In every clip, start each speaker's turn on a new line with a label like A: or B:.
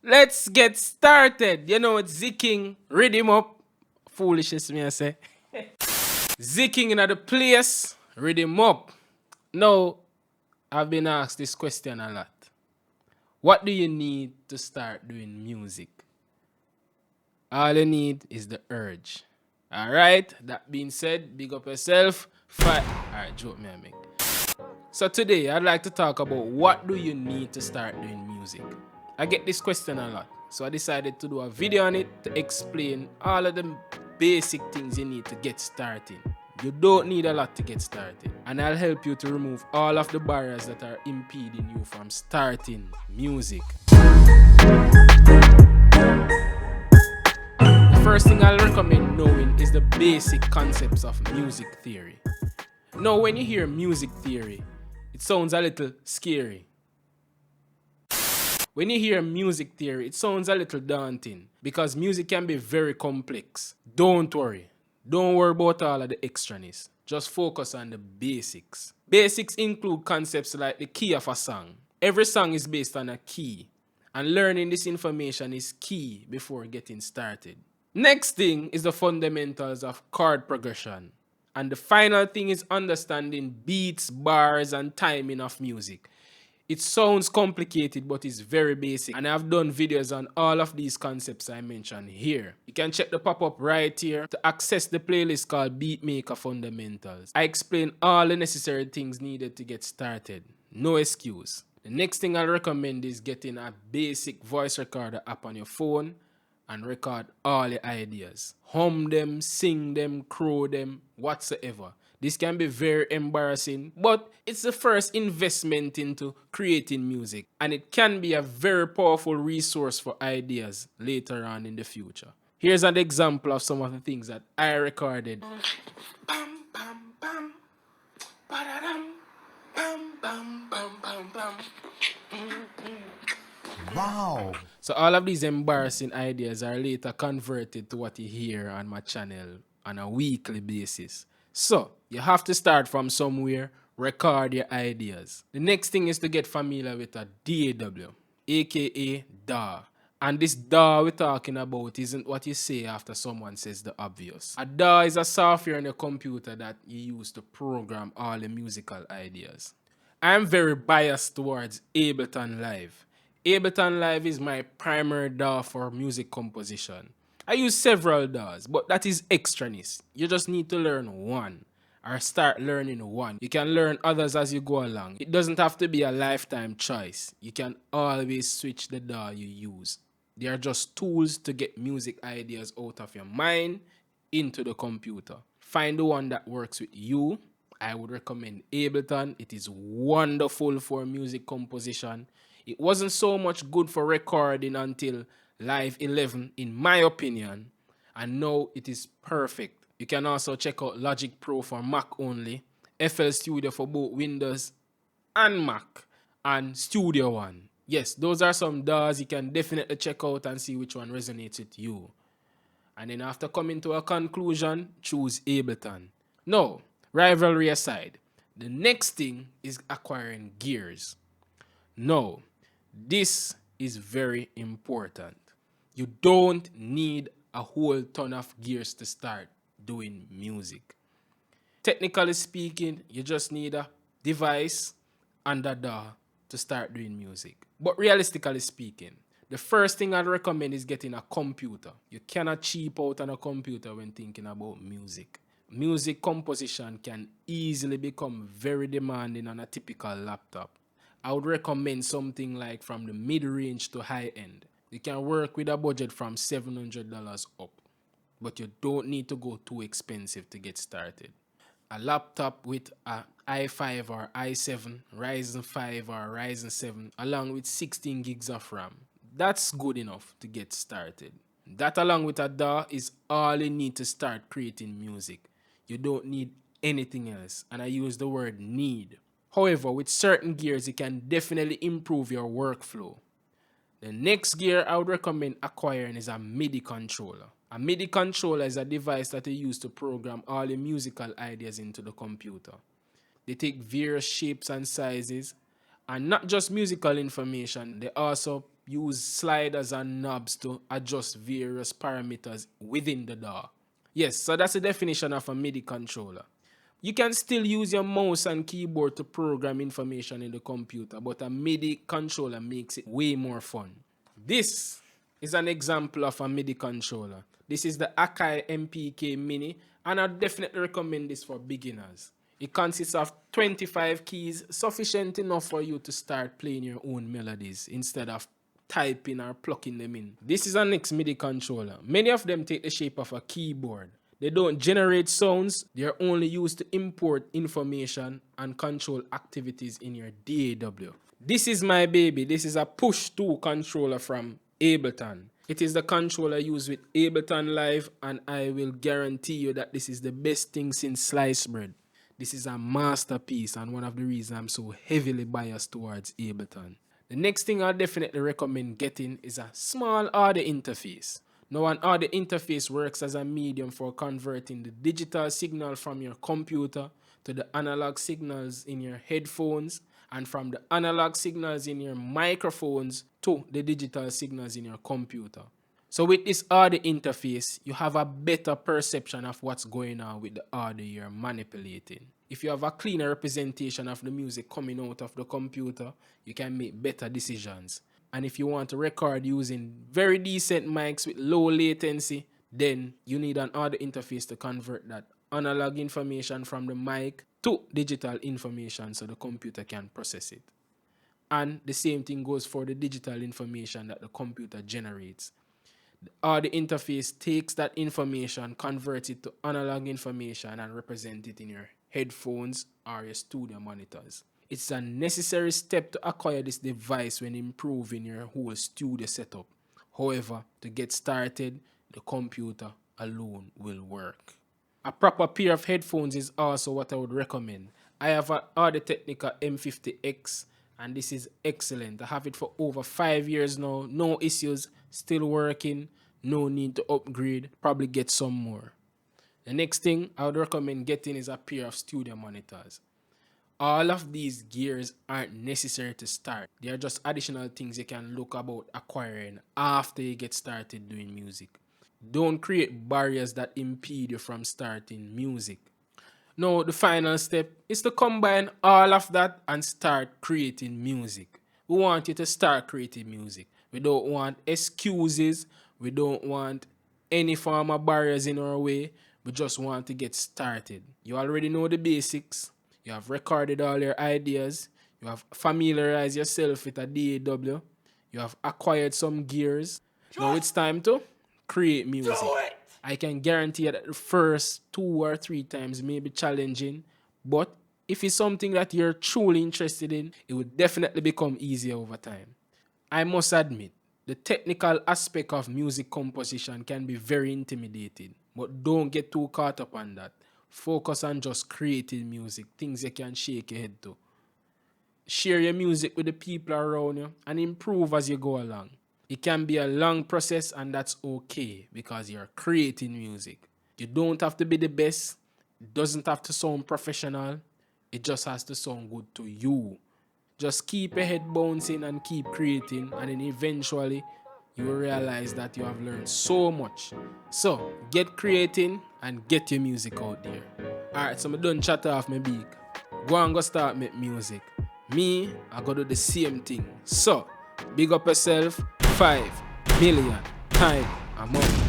A: Let's get started. You know it's Zihking. Read him up. Foolishness, me I say. Zihking in the place. Read him up. Now, I've been asked this question a lot. What do you need to start doing music? All you need is the urge. Alright, that being said, big up yourself. Alright, joke me, I make. So today, I'd like to talk about what do you need to start doing music. I get this question a lot, so I decided to do a video on it to explain all of the basic things you need to get started. You don't need a lot to get started, and I'll help you to remove all of the barriers that are impeding you from starting music. The first thing I'll recommend knowing is the basic concepts of music theory. Now, when you hear music theory, it sounds a little scary. When you hear music theory, it sounds a little daunting because music can be very complex. Don't worry. Don't worry about all of the extraness. Just focus on the basics. Basics include concepts like the key of a song. Every song is based on a key, and learning this information is key before getting started. Next thing is the fundamentals of chord progression. And the final thing is understanding beats, bars, and timing of music. It sounds complicated, but it's very basic. And I've done videos on all of these concepts I mentioned here. You can check the pop-up right here to access the playlist called Beatmaker Fundamentals. I explain all the necessary things needed to get started. No excuse. The next thing I'll recommend is getting a basic voice recorder app on your phone and record all your ideas. Hum them, sing them, crow them, whatsoever. This can be very embarrassing, but it's the first investment into creating music, and it can be a very powerful resource for ideas later on in the future. Here's an example of some of the things that I recorded. Bam, bam, bam. Ba-da-dum. Bam, bam, bam, bam, bam. Wow. So all of these embarrassing ideas are later converted to what you hear on my channel on a weekly basis. So you have to start from somewhere, record your ideas. The next thing is to get familiar with a DAW, aka DAW. And this DAW we're talking about isn't what you say after someone says the obvious. A DAW is a software on your computer that you use to program all the musical ideas. I'm very biased towards Ableton Live. Ableton Live is my primary DAW for music composition. I use several DAWs, but that is extraness. You just need to learn one, or start learning one. You can learn others as you go along. It doesn't have to be a lifetime choice. You can always switch the DAW you use. They are just tools to get music ideas out of your mind into the computer. Find the one that works with you. I would recommend Ableton. It is wonderful for music composition. It wasn't so much good for recording until Live 11, in my opinion, and now it is perfect. You can also check out Logic Pro for Mac only, FL Studio for both Windows and Mac, and Studio One. Yes, those are some DAWs you can definitely check out and see which one resonates with you. And then after coming to a conclusion, choose Ableton. Now, rivalry aside, the next thing is acquiring gears. Now, this is very important. You don't need a whole ton of gears to start doing music. Technically speaking, you just need a device and a DAW to start doing music. But realistically speaking, the first thing I'd recommend is getting a computer. You cannot cheap out on a computer when thinking about music. Music composition can easily become very demanding on a typical laptop. I would recommend something like from the mid-range to high-end. You can work with a budget from $700 up, but you don't need to go too expensive to get started. A laptop with a i5 or i7, Ryzen 5 or Ryzen 7, along with 16 gigs of RAM. That's good enough to get started. That along with a DAW is all you need to start creating music. You don't need anything else, and I use the word need. However, with certain gears, it can definitely improve your workflow. The next gear I would recommend acquiring is a MIDI controller. A MIDI controller is a device that you use to program all your musical ideas into the computer. They take various shapes and sizes, and not just musical information, they also use sliders and knobs to adjust various parameters within the DAW. Yes, so that's the definition of a MIDI controller. You can still use your mouse and keyboard to program information in the computer, but a MIDI controller makes it way more fun. This is an example of a MIDI controller. This is the Akai MPK Mini, and I definitely recommend this for beginners. It consists of 25 keys, sufficient enough for you to start playing your own melodies instead of typing or plucking them in. This is an next MIDI controller. Many of them take the shape of a keyboard. They don't generate sounds, they're only used to import information and control activities in your DAW. This is my baby. This is a push 2 controller from Ableton. It is the controller used with Ableton Live, and I will guarantee you that this is the best thing since sliced bread. This is a masterpiece and one of the reasons I'm so heavily biased towards Ableton. The next thing I definitely recommend getting is a small audio interface. Now, an audio interface works as a medium for converting the digital signal from your computer to the analog signals in your headphones, and from the analog signals in your microphones to the digital signals in your computer. So with this audio interface, you have a better perception of what's going on with the audio you're manipulating. If you have a cleaner representation of the music coming out of the computer, you can make better decisions. And if you want to record using very decent mics with low latency, then you need an audio interface to convert that analog information from the mic to digital information so the computer can process it. And the same thing goes for the digital information that the computer generates. The audio interface takes that information, converts it to analog information, and represents it in your headphones or your studio monitors. It's a necessary step to acquire this device when improving your whole studio setup. However, to get started, the computer alone will work. A proper pair of headphones is also what I would recommend. I have an Audio Technica M50X, and this is excellent. I have it for over 5 years now, no issues, still working, no need to upgrade, probably get some more. The next thing I would recommend getting is a pair of studio monitors. All of these gears aren't necessary to start. They are just additional things you can look about acquiring after you get started doing music. Don't create barriers that impede you from starting music. Now, the final step is to combine all of that and start creating music. We want you to start creating music. We don't want excuses. We don't want any form of barriers in our way. We just want to get started. You already know the basics. You have recorded all your ideas. You have familiarized yourself with a DAW. You have acquired some gears. Now it's time to create music. I can guarantee that the first 2 or 3 times may be challenging, but if it's something that you're truly interested in, it will definitely become easier over time. I must admit, the technical aspect of music composition can be very intimidating, but don't get too caught up on that. Focus on just creating music, things you can shake your head to. Share your music with the people around you and improve as you go along. It can be a long process, and that's okay because you're creating music. You don't have to be the best. It doesn't have to sound professional. It just has to sound good to you. Just keep your head bouncing and keep creating, and then eventually you will realize that you have learned so much. So get creating and get your music out there. Alright, so I'm done chat off my beak. Go and go start make music. Me, I go do the same thing. So big up yourself. 5 million time a month.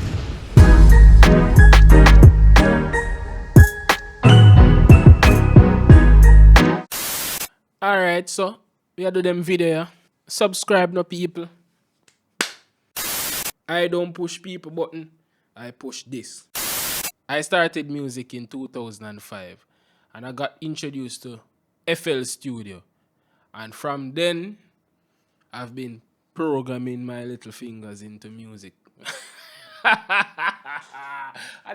A: Alright, so we are do them video. Subscribe no people. I don't push people button. I push this. I started music in 2005 and I got introduced to FL Studio. And from then, I've been programming my little fingers into music. And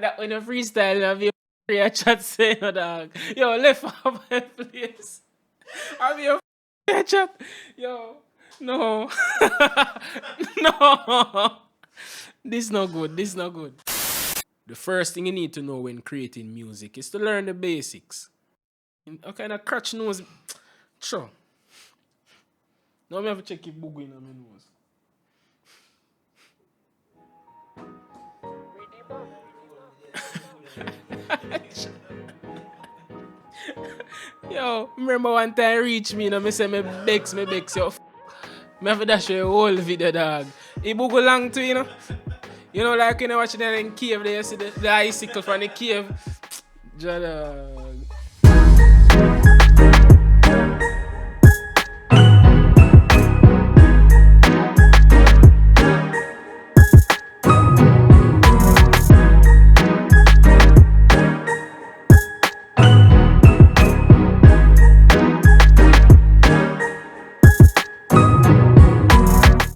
A: that when you freestyle, have your free chat say, dog. Yo, left off my place. Have your free chat. Yo, no. No. This not good. This not good. The first thing you need to know when creating music is to learn the basics. What kind of crutch nose? Sure. Now I have to check if boogie in my nose. Yo, remember one time reach me, you know, me say me bex, yo. Me have to dash you a whole video, dog. It book go long too, you know. You know, like, you know, watching that in cave, there you see the icicle from the cave. Ja, dog.